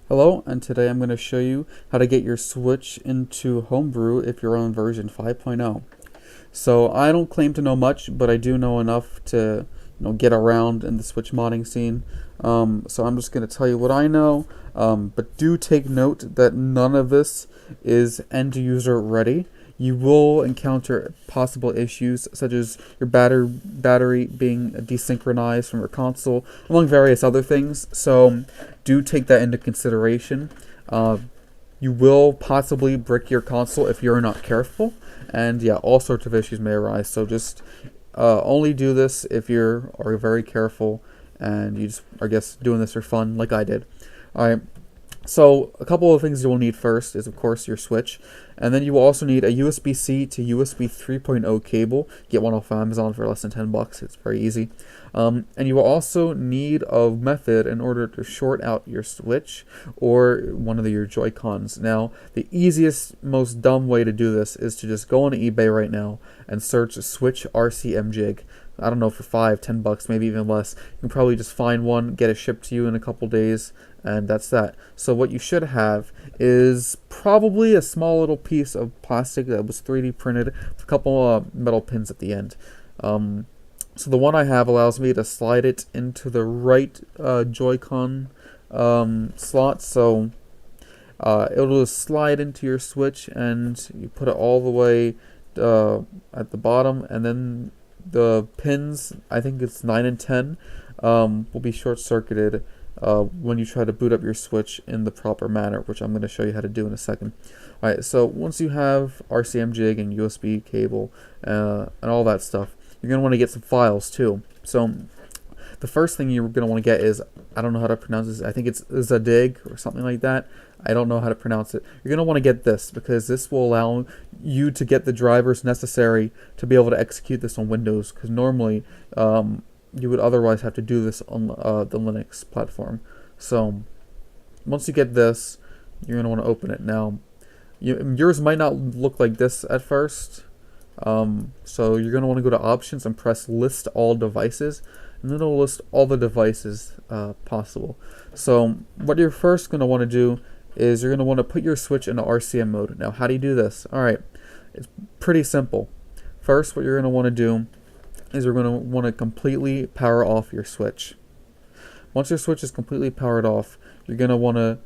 Hello, and today I'm going to show you how to get your Switch into Homebrew if you're on version 5.0. So I don't claim to know much, but I do know enough to get around in the Switch modding scene. So I'm just going to tell you what I know, but do take note that none of this is end user ready. You will encounter possible issues such as your battery being desynchronized from your console, among various other things. So do take that into consideration. Uh, you will possibly brick your console if you're not careful, and yeah, all sorts of issues may arise. So just only do this if you are very careful and you just are just doing this for fun, like I did. All right. So a couple of things you will need first is, of course, your Switch, and then you will also need a USB-C to USB 3.0 cable. Get one off Amazon for less than $10. It's very easy. And you will also need a method in order to short out your Switch or one of your Joy-Cons. Now, the easiest, most dumb way to do this is to just go on eBay right now and search Switch RCM jig. I don't know, for $5, $10, maybe even less. You can probably just find one, get it shipped to you in a couple days, and that's that. So what you should have is probably a small little piece of plastic that was 3D printed with a couple metal pins at the end. So the one I have allows me to slide it into the right Joy-Con slot, so it'll just slide into your Switch, and you put it all the way at the bottom, and then the pins, I think it's 9 and 10, will be short-circuited when you try to boot up your Switch in the proper manner, which I'm going to show you how to do in a second. Alright, so once you have RCM jig and USB cable and all that stuff, you're going to want to get some files too. So the first thing you're going to want to get is, I don't know how to pronounce this, I think it's Zadig or something like that. I don't know how to pronounce it. You're going to want to get this because this will allow you to get the drivers necessary to be able to execute this on Windows, because normally you would otherwise have to do this on the Linux platform. So once you get this, you're going to want to open it. Now, yours might not look like this at first, so you're going to want to go to Options and press List All Devices, and then it'll list all the devices possible. So what you're first going to want to do is you're going to want to put your Switch into RCM mode. Now, how do you do this? Alright, it's pretty simple. First, what you're going to want to do is you're going to want to completely power off your Switch. Once your Switch is completely powered off, you're going to want to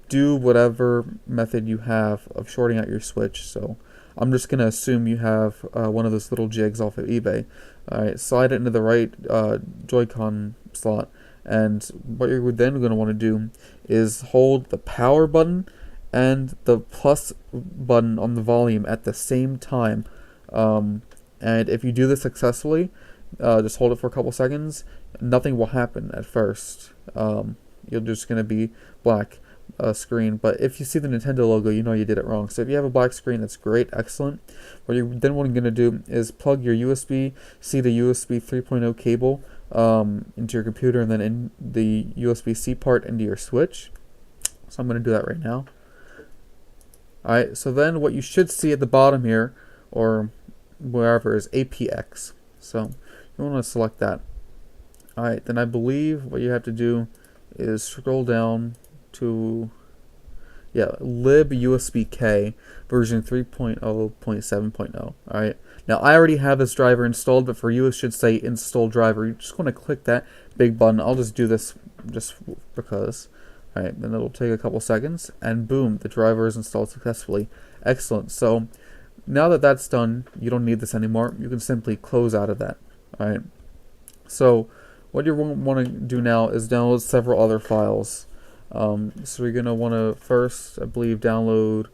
do whatever method you have of shorting out your Switch. So I'm just going to assume you have one of those little jigs off of eBay. Alright, slide it into the right Joy-Con slot, and what you're then going to want to do is hold the power button and the plus button on the volume at the same time. And if you do this successfully, just hold it for a couple seconds. Nothing will happen at first. You're just going to be black screen. But if you see the Nintendo logo, you know you did it wrong. So if you have a black screen, that's great, excellent. What you're then going to do is plug your USB-C to USB 3.0 cable into your computer, and then in the USB-C part into your Switch. So I'm going to do that right now. Alright, so then what you should see at the bottom here, or wherever, is APX. So you want to select that. Alright, then I believe what you have to do is scroll down to lib USB-K version 3.0.7.0. Alright, now I already have this driver installed, but for you it should say install driver. You just want to click that big button. I'll just do this just because. Alright, then it'll take a couple seconds, and boom, the driver is installed successfully. Excellent. So now that that's done, you don't need this anymore. You can simply close out of that. Alright, so what you want to do now is download several other files. So you're going to want to first, I believe, download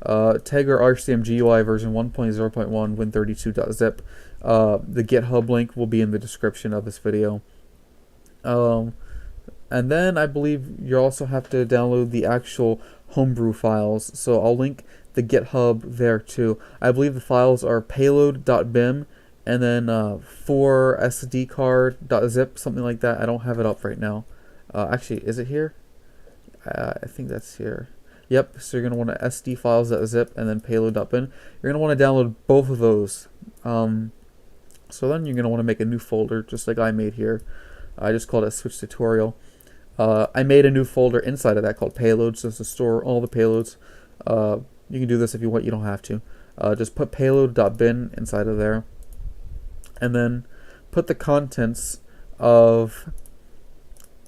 Tegra RCM GUI version 1.0.1 win32.zip. The GitHub link will be in the description of this video. And then I believe you also have to download the actual Homebrew files. So I'll link the GitHub there too. I believe the files are payload.bim and then 4sdcard.zip, something like that. I don't have it up right now. Actually, is it here? I think that's here. Yep, so you're going to want to SD files.zip and then payload.bin. You're going to want to download both of those. So then you're going to want to make a new folder, just like I made here. I just called it Switch Tutorial. I made a new folder inside of that called payloads just to store all the payloads. You can do this if you want, you don't have to. Just put payload.bin inside of there, and then put the contents of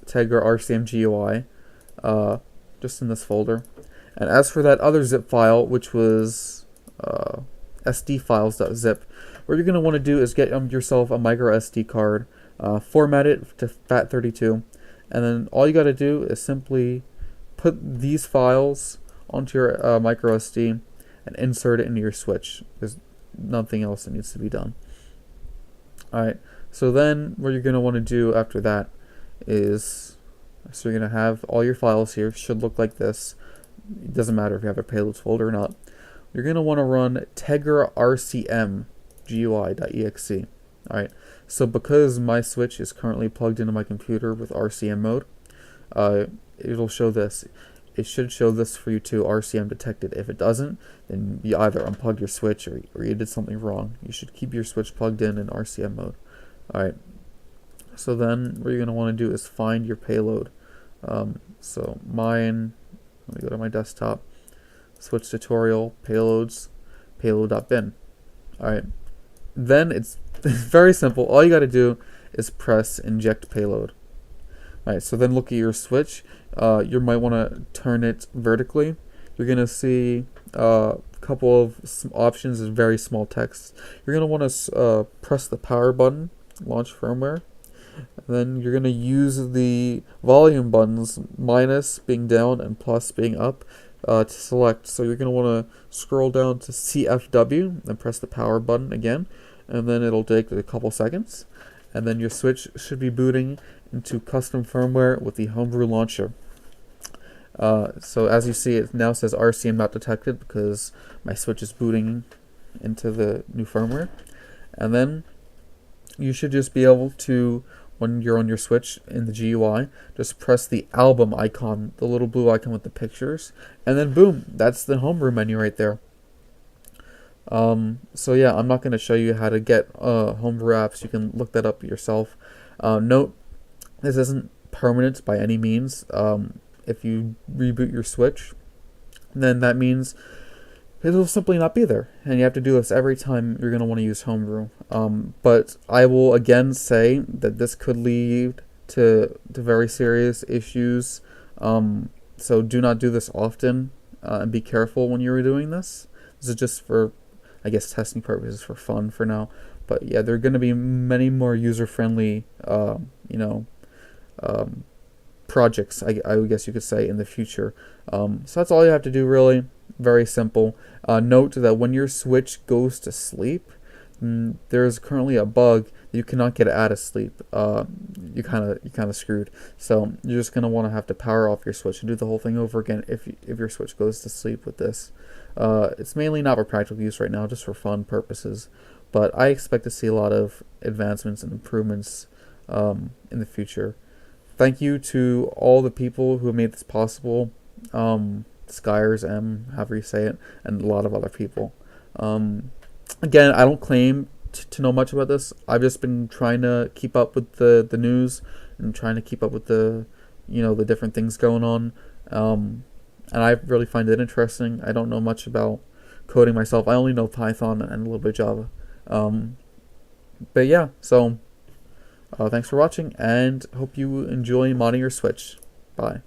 Tegra RCM GUI just in this folder. And as for that other zip file, which was sdfiles.zip, what you're going to want to do is get yourself a micro SD card, format it to FAT32, and then all you got to do is simply put these files onto your micro SD and insert it into your switch. There's nothing else that needs to be done. Alright, so then what you're going to want to do after that is, so you're going to have all your files here, should look like this. It doesn't matter if you have a payloads folder or not. You're going to want to run tegra rcm GUI.exe. Alright, so because my switch is currently plugged into my computer with RCM mode, it'll show this. It should show this for you too, RCM detected. If it doesn't, then you either unplugged your switch or you did something wrong. You should keep your switch plugged in RCM mode. Alright, so then what you're going to want to do is find your payload. So mine, let me go to my desktop, switch tutorial, payloads, payload.bin. Alright, then it's very simple. All you got to do is press inject payload. Alright, so then look at your switch. You might want to turn it vertically. You're going to see a couple of options of very small text. You're going to want to press the power button, launch firmware. And then you're going to use the volume buttons, minus being down and plus being up, to select. So you're going to want to scroll down to CFW and press the power button again. And then it'll take a couple seconds. And then your switch should be booting into custom firmware with the Homebrew launcher. So as you see, it now says RCM not detected because my switch is booting into the new firmware. And then you should just be able to, when you're on your switch in the GUI, just press the album icon, the little blue icon with the pictures, and then boom, that's the Homebrew menu right there. So yeah, I'm not going to show you how to get Homebrew apps. You can look that up yourself. Note, this isn't permanent by any means. If you reboot your switch, then that means it'll simply not be there, and you have to do this every time you're going to want to use Homebrew. But I will again say that this could lead to very serious issues, so do not do this often, and be careful when you're doing this. This is just for, I guess, testing purposes, for fun for now. But yeah, there are going to be many more user-friendly, projects, I guess you could say, in the future. So that's all you have to do, really. Very simple. Note that when your switch goes to sleep, there's currently a bug that you cannot get out of sleep. You kind of screwed. So you're just gonna want to have to power off your switch and do the whole thing over again if your switch goes to sleep with this. It's mainly not for practical use right now, just for fun purposes. But I expect to see a lot of advancements and improvements in the future. Thank you to all the people who have made this possible. Skyers, however you say it, and a lot of other people. Again, I don't claim to know much about this. I've just been trying to keep up with the news and trying to keep up with the different things going on. And I really find it interesting. I don't know much about coding myself. I only know Python and a little bit of Java. But yeah, so thanks for watching, and hope you enjoy modding your Switch. Bye.